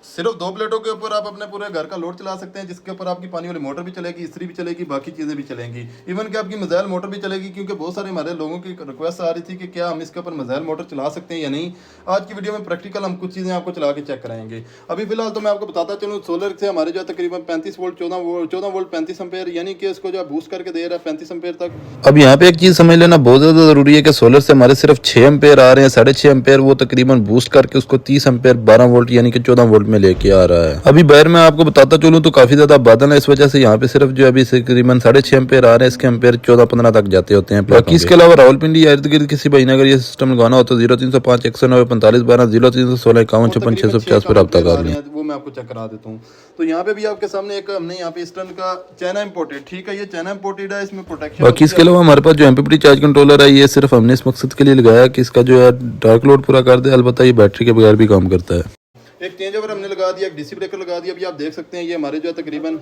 सिर्फ 2 प्लेटों के ऊपर आप अपने पूरे घर का लोड चला सकते हैं, जिसके ऊपर आपकी पानी वाली मोटर भी चलेगी, इस्त्री भी चलेगी, बाकी चीज़ें भी चलेंगी, इवन कि आपकी मिसाइल मोटर भी चलेगी, क्योंकि बहुत सारे हमारे लोगों की रिक्वेस्ट आ रही थी कि क्या हम इसके ऊपर मिसाइल मोटर चला सकते हैं या नहीं। आज की वीडियो में प्रैक्टिकल हम कुछ चीज़ें आपको चला के चेक कराएंगे। अभी फिलहाल तो मैं आपको बताता चलूँ, सोलर से हमारे जो है तकरीबन 35 वोल्ट 14 वोल्ट 35 एम्पेयर, यानी कि इसको जो बूस्ट करके दे रहा है 35 एम्पेयर तक। अब यहाँ पे एक चीज समझ लेना बहुत ज्यादा जरूरी है कि सोलर से हमारे सिर्फ 6 एम्पेयर आ रहे हैं, 6.5 एम्पेयर वो तकरीबन बूस्ट करके उसको 30 एम्पेयर 12 वोल्ट यानी कि 14 वोल्ट में लेके आ रहा है। अभी बाहर में आपको बताता चलूँ तो काफी ज्यादा बादल है, इस वजह से यहाँ पे सिर्फ जो अभी तकरीबन 6.5 एम्पेयर आ रहे हैं, इसके एम्पेयर 14-15 तक जाते होते हैं। बाकी इसके अलावा रावलपिंडी या इर्द गिर्द किसी भाई ने अगर ये सिस्टम लगाना हो तो 0305 190 45 12 0316 51 56 650 पर रब्ता कर लें। वो मैं आपको चेक करा देता हूँ। तो यहाँ पे भी आपके सामने एक हमने यहाँ पे ईस्टर्न का चाइना इंपोर्टेड, ठीक है, ये चाइना इंपोर्टेड है, इसमें प्रोटेक्शन। बाकी इसके अलावा हमारे पास जो एमपीपीटी चार्ज कंट्रोलर है, ये सिर्फ हमने इस मकसद के लिए लगाया कि इसका जो है डार्क लोड पूरा कर दे। अलबत्ता ये बैटरी के बगैर भी काम करता है। एक चेंज ओवर हमने लगा दिया, एक डीसी ब्रेकर लगा दिया। अभी आप देख सकते हैं ये हमारे जो है तकरीबन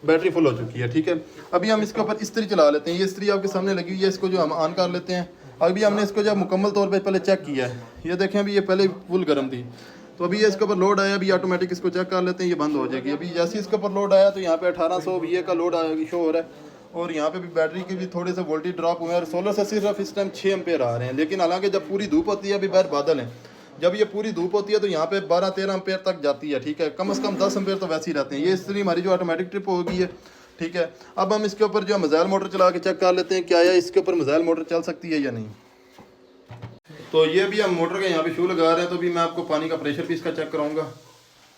बैटरी फुल हो चुकी है, ठीक है। अभी हम इसके ऊपर इस्त्री चला लेते हैं। ये इस्त्री आपके सामने लगी हुई है, इसको जो हम ऑन कर लेते हैं। अभी हमने इसको जो मुकम्मल तौर पर पहले चेक किया है, ये देखें अभी ये पहले फुल गर्म थी, तो अभी ये इसके ऊपर लोड आया। अभी ऑटोमेटिक इसको चेक कर लेते हैं, ये बंद हो जाएगी। अभी जैसे इसके ऊपर लोड आया तो यहाँ पे 1800 VA का लोड शो हो रहा है, और यहाँ पे भी बैटरी की भी थोड़े से वोल्टेज ड्रॉप हुए हैं। और सोलर से सिर्फ इस टाइम 6 एम्पेयर आ रहे हैं, लेकिन हालांकि जब पूरी धूप होती है, अभी बाहर बादल है, जब ये पूरी धूप होती है तो यहाँ पे 12-13 एम्पेयर तक जाती है, ठीक है। कम से कम 10 एम्पेयर तो वैसे ही रहते हैं। ये इसलिए हमारी जो ऑटोमेटिक ट्रिप हो गई है, ठीक है। अब हम इसके ऊपर जो मिसाइल मोटर चला के चेक कर लेते हैं क्या है इसके ऊपर मिसाइल मोटर चल सकती है या नहीं। तो ये भी हम मोटर का यहाँ पे शू लगा रहे हैं, तो अभी मैं आपको पानी का प्रेशर भी इसका चेक कराऊंगा।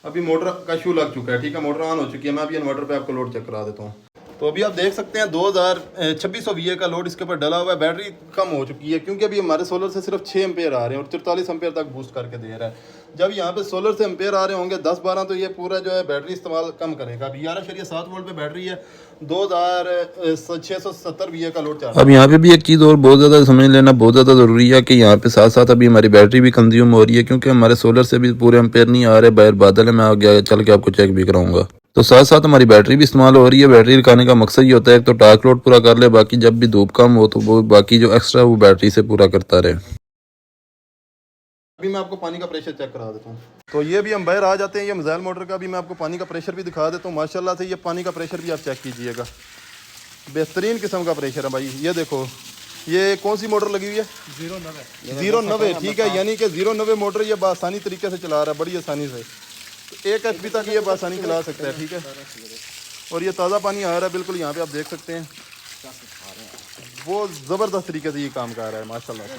अभी मोटर का शू लग चुका है, ठीक है, मोटर ऑन हो चुकी है। मैं अभी इन्वर्टर पे आपको लोड चेक करा देता हूँ। तो अभी आप देख सकते हैं 2600 VA का लोड इसके ऊपर डला हुआ है। बैटरी कम हो चुकी है, क्योंकि अभी हमारे सोलर से सिर्फ 6 एम्पेयर आ रहे हैं और 44 एम्पेयर तक बूस्ट करके दे रहा है। जब यहाँ पे सोलर से एम्पेयर आ रहे होंगे 10-12, तो ये पूरा जो है बैटरी इस्तेमाल कम करेगा। अभी 11.7 वोल्ट पे बैटरी है, 2670 VA का लोड चल। अब यहाँ पे भी एक चीज़ और बहुत ज़्यादा समझ लेना बहुत ज़्यादा ज़रूरी है कि यहाँ पे साथ साथ अभी हमारी बैटरी भी कंज्यूम हो रही है, क्योंकि हमारे सोलर से भी पूरे एम्पेयर नहीं आ रहे, बाहर बादल है। मैं आगे चल के आपको चेक भी कराऊंगा। तो साथ साथ हमारी बैटरी भी इस्तेमाल हो रही है। बैटरी लगाने का मकसद ये होता है एक तो डार्क लोड पूरा कर ले, बाकी जब भी धूप कम हो तो वो बाकी जो एक्स्ट्रा वो बैटरी से पूरा करता रहे। अभी मैं आपको पानी का प्रेशर चेक करा देता हूँ। तो ये भी हम बाहर आ जाते हैं, ये मिसाइल मोटर का भी मैं आपको पानी का प्रेशर भी दिखा देता हूँ। माशाल्लाह से ये पानी का प्रेशर भी आप चेक कीजिएगा, बेहतरीन किस्म का प्रेशर है भाई। ये देखो, ये कौन सी मोटर लगी हुई है? 090, ठीक है, यानी कि 090 मोटर ये आसानी तरीके से चला रहा है, बड़ी आसानी से। तो 1 HP तक ये आसानी चला सकता है, ठीक है। और ये ताज़ा पानी आ रहा है बिल्कुल, यहाँ पे आप देख सकते हैं, वो ज़बरदस्त तरीके से ये काम कर रहा है माशाल्लाह से,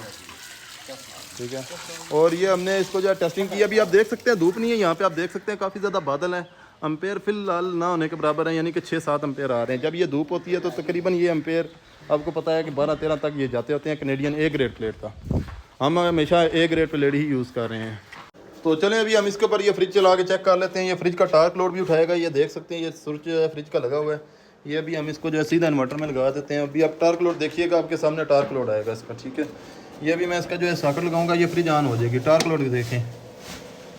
ठीक है। और ये हमने इसको जो है टेस्टिंग की। अभी आप देख सकते हैं धूप नहीं है, यहाँ पे आप देख सकते हैं काफ़ी ज़्यादा बादल हैं। एम्पेयर फिलहाल ना होने के बराबर है, यानी कि 6-7 एम्पेयर आ रहे हैं। जब ये धूप होती है तो तकरीबन ये एम्पेयर आपको पता है कि 12-13 तक ये जाते होते हैं। कैनेडियन A ग्रेड प्लेट का हम हमेशा A grade plate he use कर रहे हैं। तो चलें अभी हम इसके ऊपर ये फ्रिज चला के चेक कर लेते हैं। ये फ्रिज का टार्क लोड भी उठाएगा, ये देख सकते हैं, ये स्विच फ्रिज का लगा हुआ है। ये भी हम इसको जो है सीधा इन्वर्टर में लगा देते हैं। अभी आप टार्क लोड देखिएगा, आपके सामने टार्क लोड आएगा इसका, ठीक है। ये भी मैं इसका जो है सॉकेट लगाऊंगा, ये फ्रिज ऑन हो जाएगी। टार्क लोड भी देखें,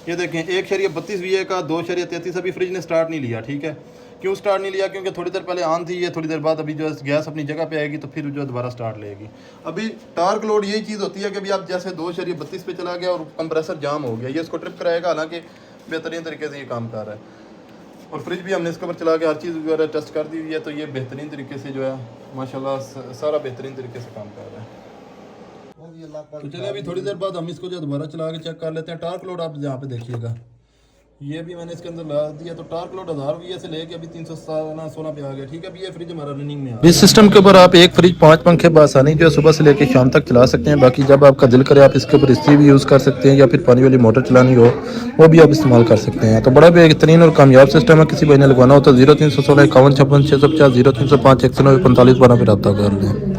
ये देखें 1.32 VA का 2.33। अभी फ्रिज ने स्टार्ट नहीं लिया, ठीक है। क्यों स्टार्ट नहीं लिया? क्योंकि थोड़ी देर पहले ऑन थी, ये थोड़ी देर बाद अभी जो है गैस अपनी जगह पे आएगी तो फिर जो है दोबारा स्टार्ट लेगी। अभी टार्क लोड यही चीज़ होती है कि अभी आप जैसे 2.32 पे चला गया और कंप्रेसर जाम हो गया, ये इसको ट्रिप कराएगा। हालांकि बेहतरीन तरीके से ये काम कर रहा है। और फ्रिज भी हमने इसके ऊपर चला के हर चीज़ वगैरह टेस्ट कर दी हुई है, तो ये बेहतरीन तरीके से जो है माशाल्लाह सारा बेहतरीन तरीके से काम कर रहा है। तो चलिए अभी थोड़ी देर बाद हम इसको जो दोबारा चला के चेक कर लेते हैं। टार्क लोड आप यहाँ पे देखिएगा, ये भी मैंने इसके अंदर लगा दिया, तो टार्क लोड 1000 VA से लेके अभी 316 पे आ गया, ठीक है। अभी ये फ्रिज हमारा रनिंग में आ इस सिस्टम के ऊपर आप एक फ्रिज 5 पंखे बआसानी जो है सुबह से लेकर शाम तक चला सकते हैं। बाकी जब आपका दिल करे आप इसके ऊपर इस्त्री भी यूज़ कर सकते हैं, या फिर पानी वाली मोटर चलानी हो वो भी आप इस्तेमाल कर सकते हैं। तो बड़ा बेहतरीन और कामयाब सिस्टम है। किसी भाई ने लगवाना हो तो 0316 51 56 650 0305 190 45 12 पर रब्ता कर लें।